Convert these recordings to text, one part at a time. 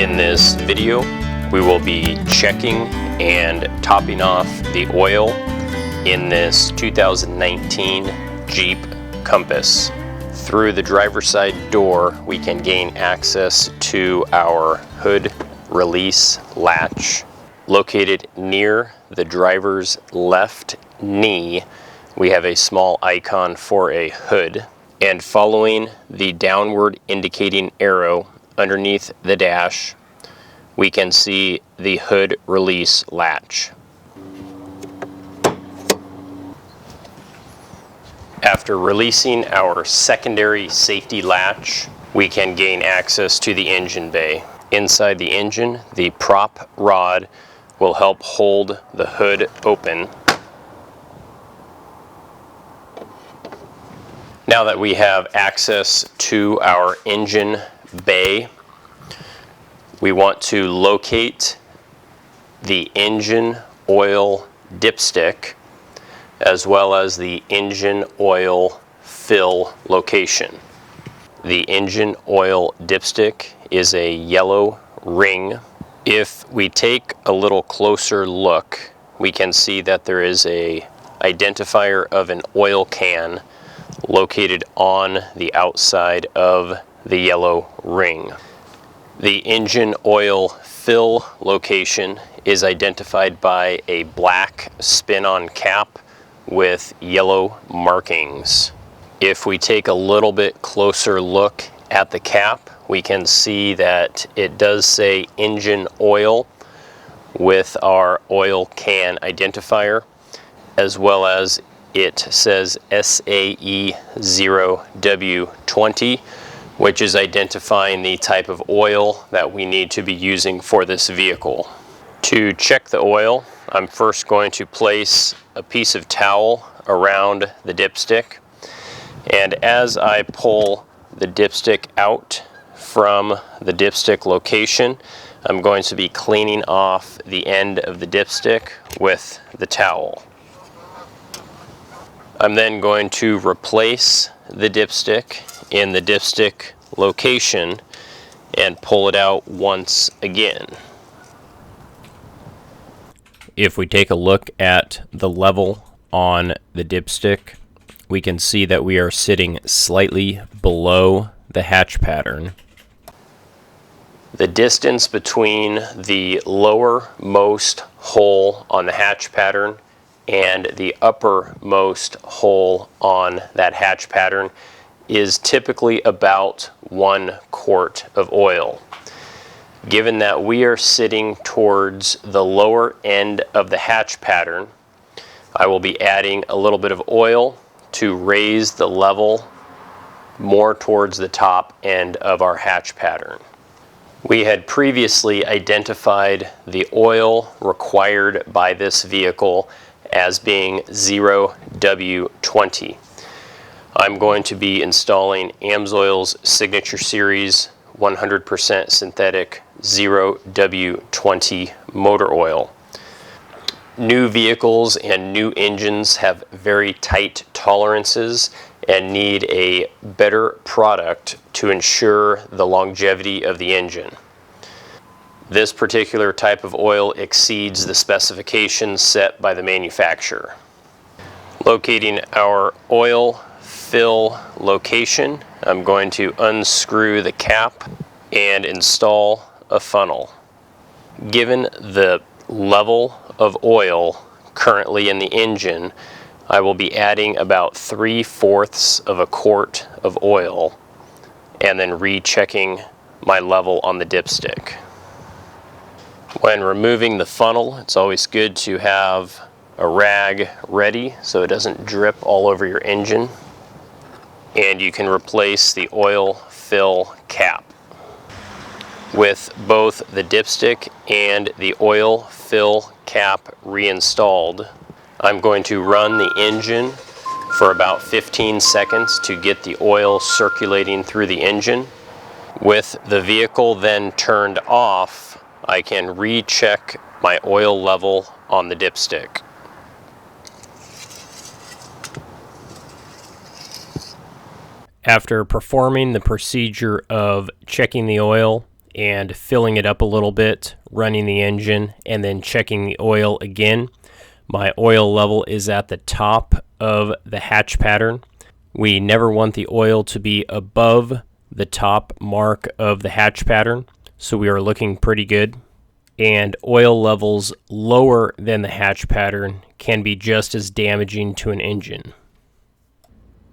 In this video, we will be checking and topping off the oil in this 2019 Jeep Compass. Through the driver's side door, we can gain access to our hood release latch. Located near the driver's left knee, we have a small icon for a hood, and following the downward indicating arrow underneath the dash, we can see the hood release latch. After releasing our secondary safety latch, we can gain access to the engine bay. Inside the engine, the prop rod will help hold the hood open. Now that we have access to our engine bay, we want to locate the engine oil dipstick as well as the engine oil fill location. The engine oil dipstick is a yellow ring. If we take a little closer look, we can see that there is a identifier of an oil can located on the outside of the yellow ring. The engine oil fill location is identified by a black spin-on cap with yellow markings. If we take a little bit closer look at the cap, we can see that it does say engine oil with our oil can identifier, as well as it says SAE 0W20, which is identifying the type of oil that we need to be using for this vehicle. To check the oil, I'm first going to place a piece of towel around the dipstick, and as I pull the dipstick out from the dipstick location, I'm going to be cleaning off the end of the dipstick with the towel. I'm then going to replace the dipstick in the dipstick location and pull it out once again. If we take a look at the level on the dipstick, we can see that we are sitting slightly below the hatch pattern. The distance between the lowermost hole on the hatch pattern and the uppermost hole on that hatch pattern is typically about 1 quart of oil. Given that we are sitting towards the lower end of the hatch pattern, I will be adding a little bit of oil to raise the level more towards the top end of our hatch pattern. We had previously identified the oil required by this vehicle as being 0W20. I'm going to be installing Amsoil's Signature Series 100% synthetic 0W20 motor oil. New vehicles and new engines have very tight tolerances and need a better product to ensure the longevity of the engine. This particular type of oil exceeds the specifications set by the manufacturer. Locating our oil fill location, I'm going to unscrew the cap and install a funnel. Given the level of oil currently in the engine, I will be adding about 3/4 of a quart of oil and then rechecking my level on the dipstick. When removing the funnel, it's always good to have a rag ready so it doesn't drip all over your engine. And you can replace the oil fill cap. With both the dipstick and the oil fill cap reinstalled, I'm going to run the engine for about 15 seconds to get the oil circulating through the engine. With the vehicle then turned off, I can recheck my oil level on the dipstick. After performing the procedure of checking the oil and filling it up a little bit, running the engine, and then checking the oil again. My oil level is at the top of the hatch pattern. We never want the oil to be above the top mark of the hatch pattern, so we are looking pretty good. And oil levels lower than the hatch pattern can be just as damaging to an engine.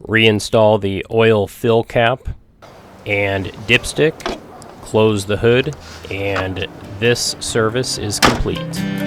Reinstall the oil fill cap and dipstick, close the hood, and this service is complete.